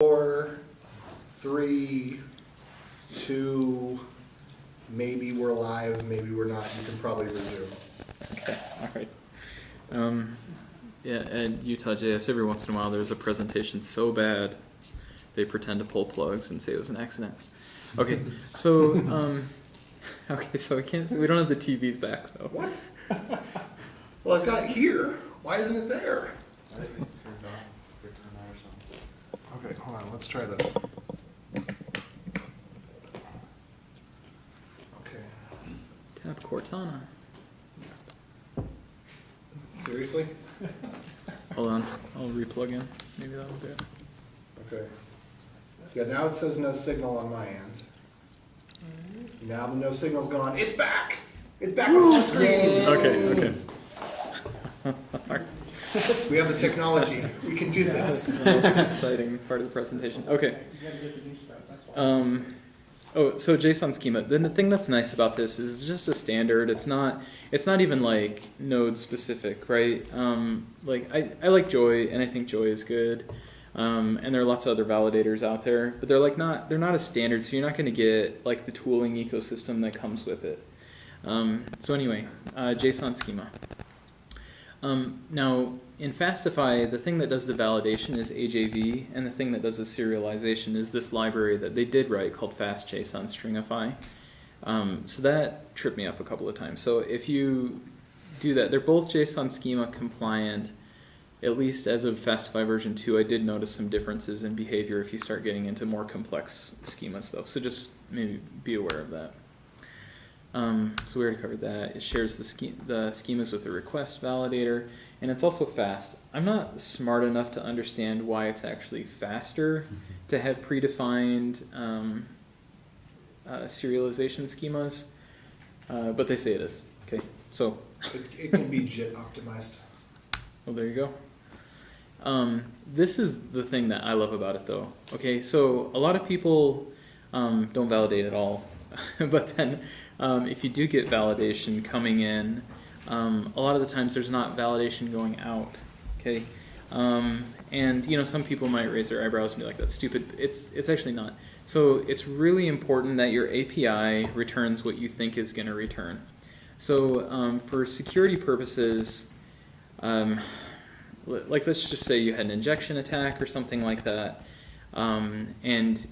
4, 3, 2, maybe we're live, maybe we're not. You can probably resume. Okay, all right. Yeah, at Utah.js, every once in a while there's a presentation so bad they pretend to pull plugs and say it was an accident. Okay, so we don't have the TVs back though. What? Well, I've got it here. Why isn't it there? I think it turned off. Or turned on or something. Okay, hold on. Let's try this. Okay. Tap Cortana. Seriously? Hold on, I'll replug in. Maybe that'll do it. Okay. Yeah, now it says no signal on my end. Now the no signal's gone. It's back! It's back on the screen! Okay. We have the technology. We can do this. The most exciting part of the presentation. Okay. You gotta get the new stuff, that's why. So JSON schema. Then the thing that's nice about this is it's just a standard. It's not even like node specific, right? Like I like Joy, and I think Joy is good. And there are lots of other validators out there, but they're not a standard, so you're not going to get like the tooling ecosystem that comes with it. So anyway, JSON schema. Now in Fastify, the thing that does the validation is AJV, and the thing that does the serialization is this library that they did write called fast JSON Stringify. So that tripped me up a couple of times. So if you do that, they're both JSON schema compliant. At least as of Fastify version 2, I did notice some differences in behavior if you start getting into more complex schemas though. So just maybe be aware of that. So we already covered that. It shares the schemas with the request validator, and it's also fast. I'm not smart enough to understand why it's actually faster to have predefined serialization schemas, but they say it is. Okay, so It can be JIT optimized. well, there you go. This is the thing that I love about it though. Okay, so a lot of people don't validate at all, but then if you do get validation coming in, a lot of the times there's not validation going out. Okay, and some people might raise their eyebrows and be like, "That's stupid." It's actually not. So it's really important that your API returns what you think is going to return. So for security purposes, like let's just say you had an injection attack or something like that, and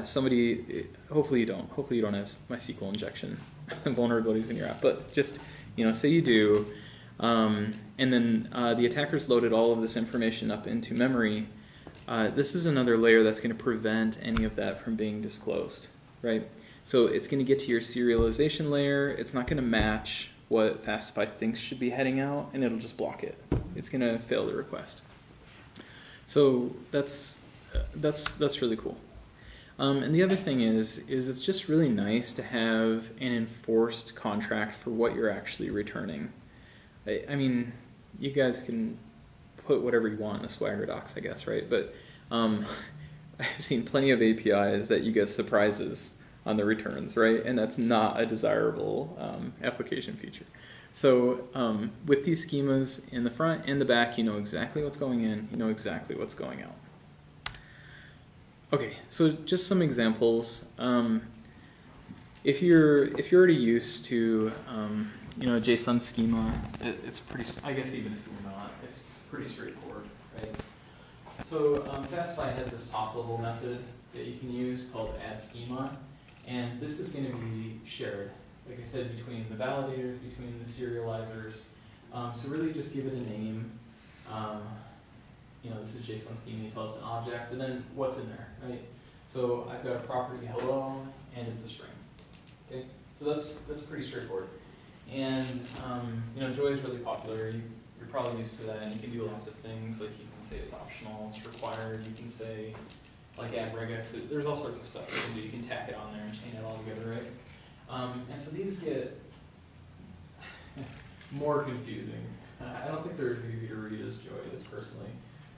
somebody, hopefully you don't have MySQL injection vulnerabilities in your app, but just say you do, and then the attackers loaded all of this information up into memory. This is another layer that's going to prevent any of that from being disclosed, right? So it's going to get to your serialization layer. It's not going to match what Fastify thinks should be heading out, and it'll just block it. It's going to fail the request. So that's really cool. And the other thing is it's just really nice to have an enforced contract for what you're actually returning. I mean, you guys can put whatever you want in the Swagger docs, I guess, right? But I've seen plenty of APIs that you get surprises on the returns, right? And that's not a desirable application feature. So with these schemas in the front and the back, you know exactly what's going in, you know exactly what's going out. Okay, so just some examples. If you're already used to JSON schema, it's pretty. I guess even if you're not, it's pretty straightforward, right? So Fastify has this top level method that you can use called add schema, and this is going to be shared, like I said, between the validators, between the serializers. So really just give it a name. This is JSON schema, you tell us an object, and then what's in there, right? So I've got a property hello, and it's a string. Okay, so that's pretty straightforward. And Joy is really popular. You're probably used to that, and you can do lots of things. Like you can say it's optional, it's required. You can say like add regex. There's all sorts of stuff you can do. You can tack it on there and chain it all together, right? And so these get more confusing. I don't think they're as easy to read as Joy is personally.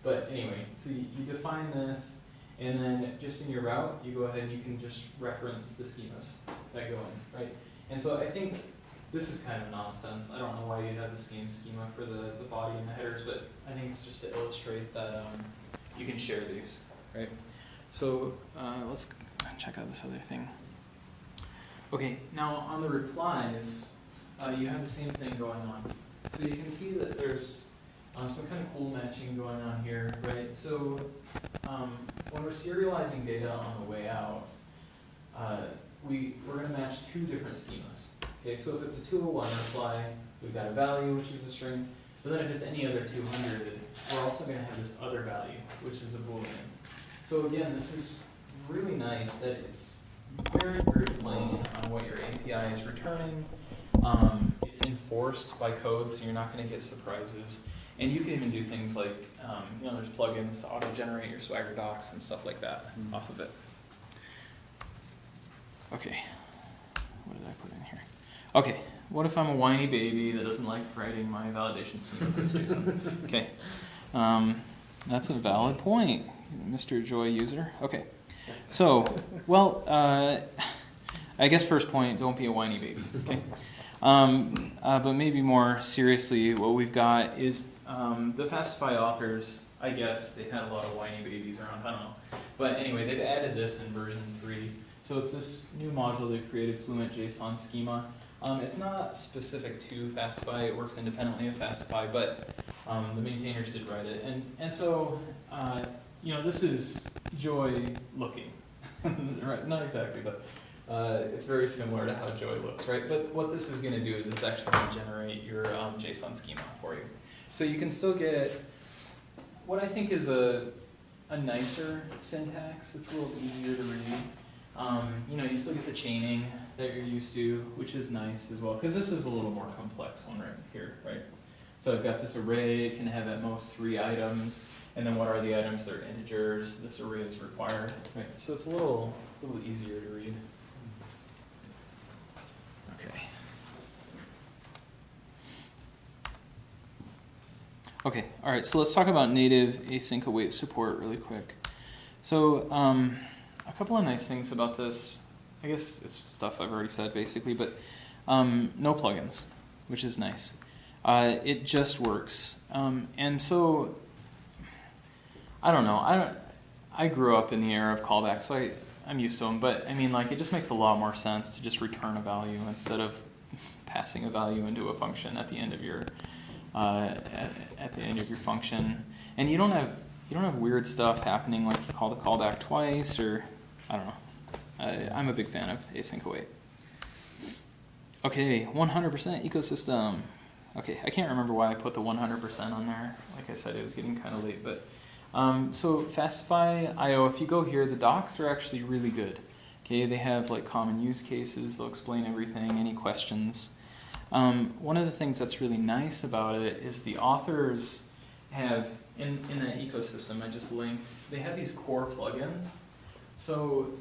But anyway, so you define this, and then just in your route, you go ahead and you can just reference the schemas that go in, right? And so I think this is kind of nonsense. I don't know why you have the same schema for the body and the headers, but I think it's just to illustrate that you can share these, right? So let's check out this other thing. Okay, now on the replies, you have the same thing going on. So you can see that there's some kind of cool matching going on here, right? So when we're serializing data on the way out, we're going to match two different schemas. Okay, so if it's a 201 reply, we've got a value, which is a string. But then if it's any other 200, we're also going to have this other value, which is a Boolean. So again, this is really nice that it's very, very plain on what your API is returning. It's enforced by code, so you're not going to get surprises. And you can even do things like, there's plugins to auto-generate your Swagger docs and stuff like that off of it. Okay, what did I put in here? Okay, what if I'm a whiny baby that doesn't like writing my validation schemas as JSON? Okay, that's a valid point, Mr. Joy user. Okay, so, well, I guess first point, don't be a whiny baby, okay? But maybe more seriously, what we've got is the Fastify authors, I guess, they've had a lot of whiny babies around, I don't know. But anyway, they've added this in version 3. So it's this new module they've created, Fluent JSON Schema. It's not specific to Fastify, it works independently of Fastify, but the maintainers did write it. And so, this is Joy looking. Right? Not exactly, but it's very similar to how Joy looks, right? But what this is going to do is it's actually going to generate your JSON schema for you. So you can still get what I think is a nicer syntax. It's a little easier to read. You still get the chaining that you're used to, which is nice as well, because this is a little more complex one right here, right? So I've got this array, it can have at most 3 items, and then what are the items? They're integers, this array is required, right? So it's a little easier to read. Okay. Okay, all right, so let's talk about native async await support really quick. So a couple of nice things about this, I guess it's stuff I've already said basically, but no plugins, which is nice. It just works. And so, I don't know, I grew up in the era of callbacks, so I'm used to them, but I mean, like, it just makes a lot more sense to just return a value instead of passing a value into a function at the end of your function. And you don't have weird stuff happening, like you call the callback twice, or I don't know. I'm a big fan of async await. Okay, 100% ecosystem. Okay, I can't remember why I put the 100% on there. Like I said, it was getting kind of late, but so Fastify IO, if you go here, the docs are actually really good. Okay, they have like common use cases. They'll explain everything, any questions. One of the things that's really nice about it is the authors have, in that ecosystem I just linked, they have these core plugins. So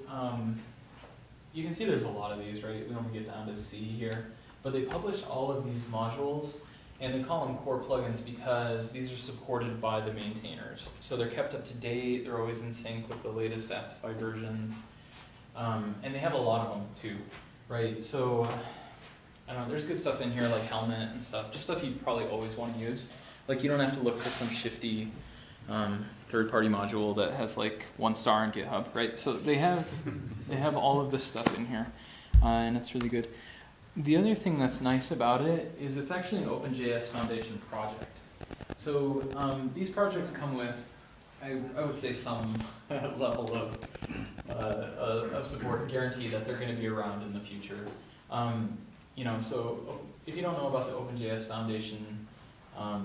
you can see there's a lot of these, right? We only get down to C here. But they publish all of these modules, and they call them core plugins because these are supported by the maintainers. So they're kept up to date, they're always in sync with the latest Fastify versions. And they have a lot of them too, right? So, I don't know, there's good stuff in here like Helmet and stuff, just stuff you probably always want to use. Like you don't have to look for some shifty third-party module that has like 1 star in GitHub, right? So they have all of this stuff in here, and it's really good. The other thing that's nice about it is it's actually an OpenJS Foundation project. So these projects come with, I would say, some level of support, guarantee that they're going to be around in the future. So if you don't know about the OpenJS Foundation, I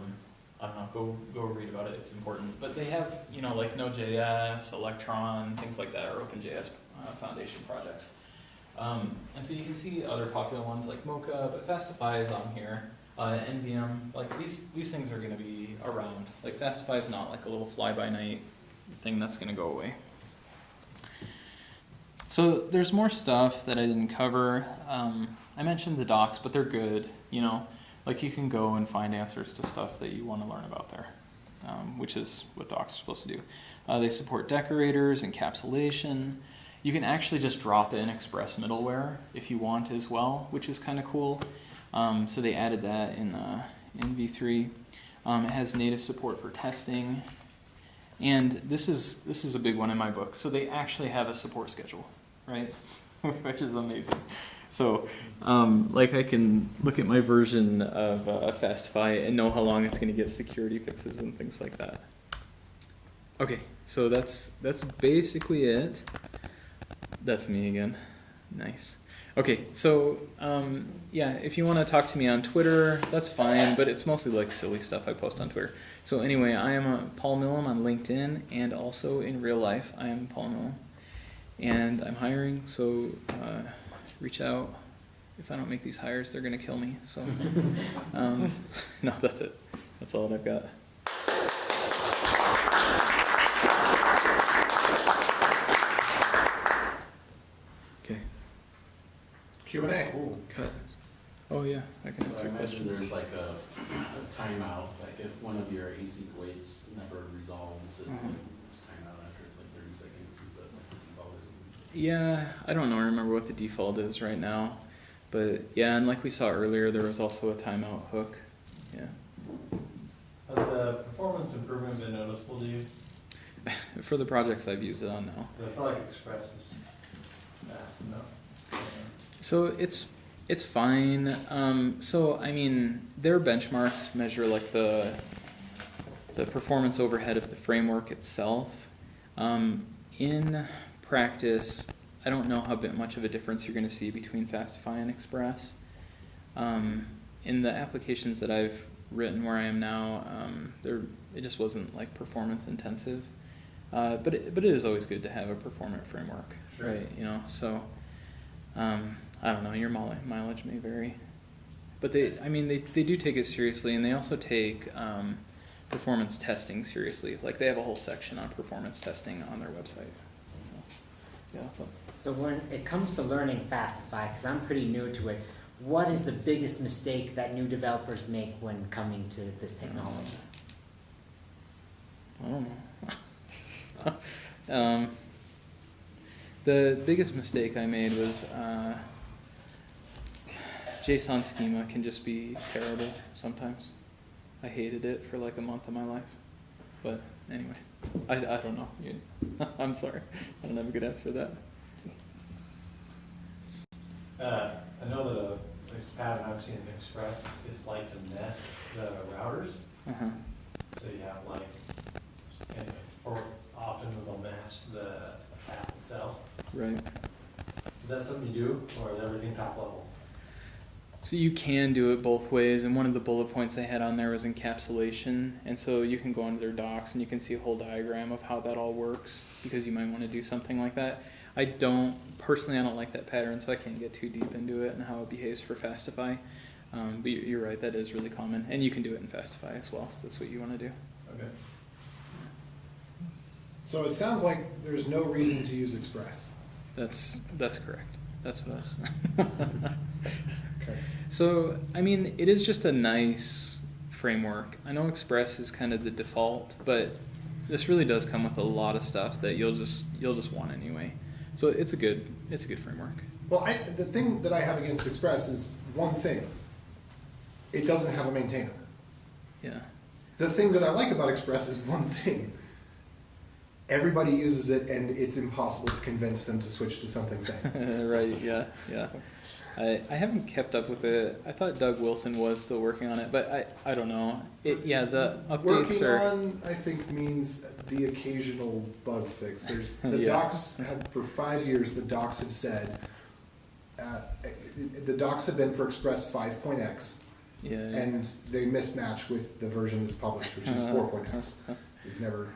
don't know, go read about it, it's important. But they have, like Node.js, Electron, things like that are OpenJS Foundation projects. And so you can see other popular ones like Mocha, but Fastify is on here. NVM, like these things are going to be around. Like Fastify is not like a little fly-by-night thing that's going to go away. So there's more stuff that I didn't cover. I mentioned the docs, but they're good. Like you can go and find answers to stuff that you want to learn about there, which is what docs are supposed to do. They support decorators, encapsulation. You can actually just drop in Express middleware if you want as well, which is kind of cool. So they added that in V3. It has native support for testing. And this is a big one in my book. So they actually have a support schedule, right? Which is amazing. So, like I can look at my version of Fastify and know how long it's going to get security fixes and things like that. Okay, so that's basically it. That's me again. Nice. Okay, so yeah, if you want to talk to me on Twitter, that's fine, but it's mostly like silly stuff I post on Twitter. So anyway, I am Paul Milham on LinkedIn, and also in real life, I am Paul Milham. And I'm hiring, so reach out. If I don't make these hires, they're going to kill me. So no, that's it. That's all that I've got. Okay. Q&A. Cut. Oh yeah, I can So I answer imagine questions. there's like a timeout, like if one of your async waits never resolves, it it's timeout after like 30 seconds, is that like the default or something? Yeah, I don't know. I remember what the default is right now, but yeah, and like we saw earlier, there was also a timeout hook. Yeah. Has the performance improvement been noticeable to you? For the projects I've used it on now. 'Cause I feel like Express is fast enough. So it's fine. So I mean, their benchmarks measure like the performance overhead of the framework itself. In practice, I don't know how much of a difference you're going to see between Fastify and Express. In the applications that I've written where I am now, it just wasn't like performance intensive. But it is always good to have a performant framework, Sure. right? You know, so I don't know, your mileage may vary, but they do take it seriously, and they also take performance testing seriously. Like they have a whole section on performance testing on their website. So, yeah, that's all. So when it comes to learning Fastify, because I'm pretty new to it, what is the biggest mistake that new developers make when coming to this technology? I don't know. The biggest mistake I made was JSON Schema can just be terrible sometimes. I hated it for like a month of my life. But anyway, I don't know. I'm sorry. I don't have a good answer for that. I know that at least a pattern I've seen in Express is like to nest the routers. Uh-huh. So you have like, anyway, for often they'll match the app itself. Right. Is that something you do, or is everything top level? So you can do it both ways, and one of the bullet points I had on there was encapsulation, and so you can go onto their docs and you can see a whole diagram of how that all works, because you might want to do something like that. I don't like that pattern, so I can't get too deep into it and how it behaves for Fastify. But you're right, that is really common, and you can do it in Fastify as well, if that's what you want to do. Okay. So it sounds like there's no reason to use Express. That's correct. That's what I was. Okay. So, I mean, it is just a nice framework. I know Express is kind of the default, but this really does come with a lot of stuff that you'll just want anyway. So it's a good framework. Well, the thing that I have against Express is one thing. It doesn't have a maintainer. Yeah. The thing that I like about Express is one thing. Everybody uses it, and it's impossible to convince them to switch to something sane. Right, yeah. I haven't kept up with it. I thought Doug Wilson was still working on it, but I don't know. The updates Working are... on, I think, means the occasional bug fix. There's the Yeah. docs have, for 5 years, the docs have said, the docs have been for Express 5.x, Yeah. and they mismatch with the version that's published, which is 4.x. It's never...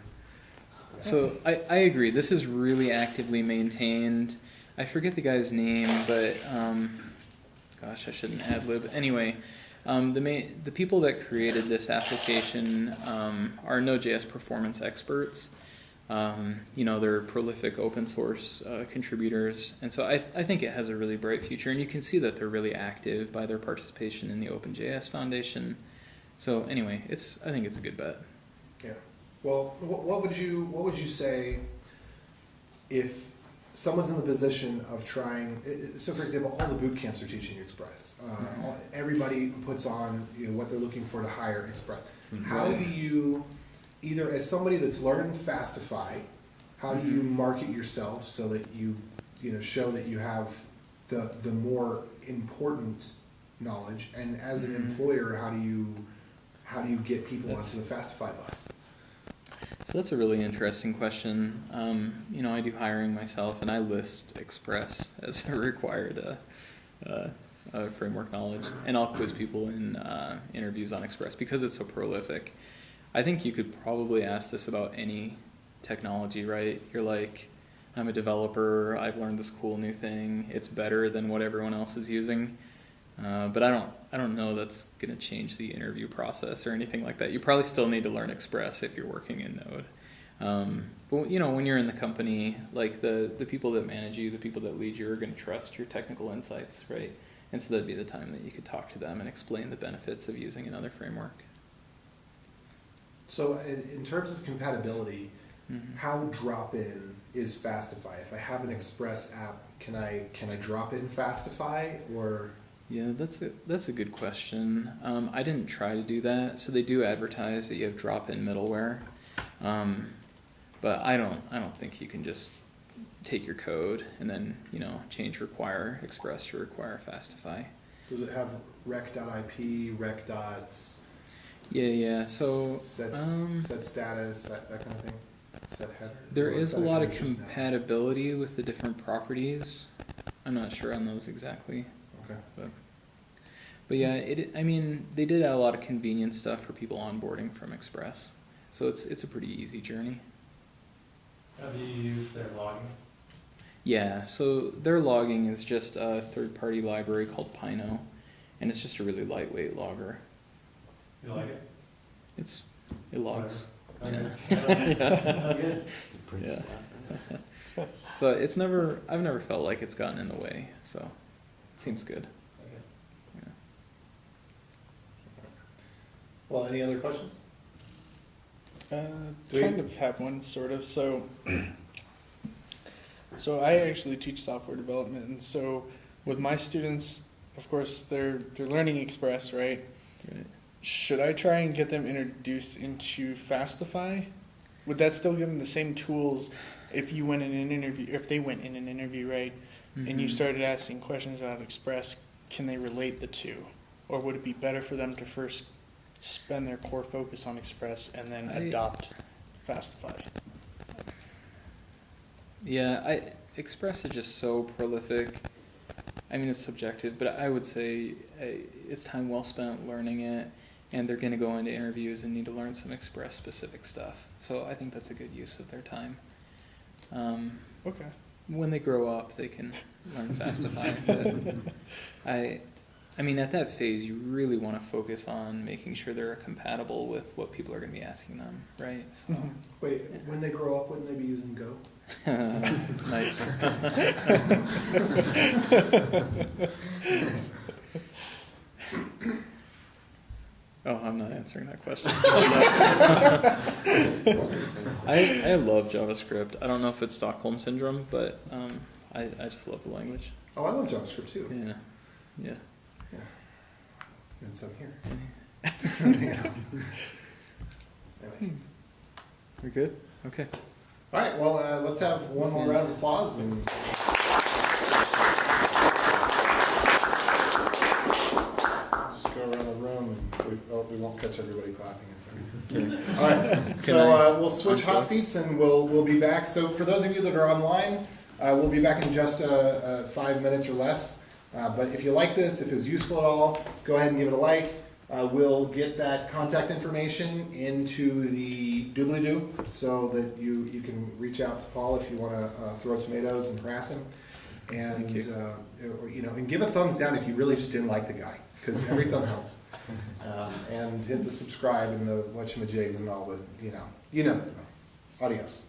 So I agree. This is really actively maintained. I forget the guy's name, but gosh, I shouldn't ad-lib. Anyway, the people that created this application are Node.js performance experts. They're prolific open source contributors, and so I think it has a really bright future. And you can see that they're really active by their participation in the OpenJS Foundation. So anyway, I think it's a good bet. Yeah. Well, what would you say if someone's in the position of trying? So, for example, all the boot camps are teaching Express. Everybody puts on what they're looking for to hire Express. How do you either as somebody that's learned Fastify, how do you market yourself so that you show that you have the more important knowledge, and as an employer, how do you get people onto the Fastify bus? So that's a really interesting question. I do hiring myself, and I list Express as a required framework knowledge, and I'll quiz people in interviews on Express because it's so prolific. I think you could probably ask this about any technology, right? You're like, I'm a developer, I've learned this cool new thing, it's better than what everyone else is using. But I don't know that's going to change the interview process or anything like that. You probably still need to learn Express if you're working in Node. But when you're in the company, like the people that manage you, the people that lead you are going to trust your technical insights, right? And so that'd be the time that you could talk to them and explain the benefits of using another framework. So in terms of compatibility, how drop-in is Fastify? If I have an Express app, can I drop in Fastify, or? Yeah, that's a good question. I didn't try to do that. So they do advertise that you have drop-in middleware, but I don't think you can just take your code and then change require Express to require Fastify. Does it have rec.ip, rec. Yeah. So set status, that kind of thing. Set header. There Or is a that lot of kind just now? compatibility with the different properties. I'm not sure on those exactly. Okay. But yeah, they did add a lot of convenient stuff for people onboarding from Express. So it's a pretty easy journey. Have you used their logging? Yeah, so their logging is just a third-party library called Pino, and it's just a really lightweight logger. You like it? It logs. Okay. That's good. Pretty Yeah. stuff, So I've never felt like it's gotten in the way, so it seems good. Okay. Yeah. Well, any other questions? Kind of have one, sort of. So I actually teach software development, and so with my students, of course, they're learning Express, right? Right. Should I try and get them introduced into Fastify? Would that still give them the same tools if you went in an interview, if they went in an interview, right? And you Mhm. started asking questions about Express, can they relate the two? Or would it be better for them to first spend their core focus on Express and then adopt Fastify? Yeah, Express is just so prolific. I mean, it's subjective, but I would say it's time well spent learning it, and they're going to go into interviews and need to learn some Express-specific stuff. So I think that's a good use of their time. Okay. When they grow up, they can learn Fastify. But I mean, at that phase, you really want to focus on making sure they're compatible with what people are going to be asking them, right? So, Wait, when they grow up, wouldn't they be using Go? nice. Oh, I'm not answering that question. I love JavaScript. I don't know if it's Stockholm Syndrome, but I just love the language. Oh, I love JavaScript too. Yeah. And some here. Anyway. We're good? Okay. All right, well, let's have one more round of applause. And just go around the room, and we won't catch everybody clapping. All right, so we'll switch hot seats, and we'll be back. So for those of you that are online, we'll be back in just 5 minutes or less. But if you like this, if it was useful at all, go ahead and give it a like. We'll get that contact information into the doobly-doo so that you can reach out to Paul if you want to throw tomatoes and harass him. And, and give a thumbs down if you really just didn't like the guy, because every thumb helps. And hit the subscribe and the whatchamajigs and all the, you know the drill. Adios.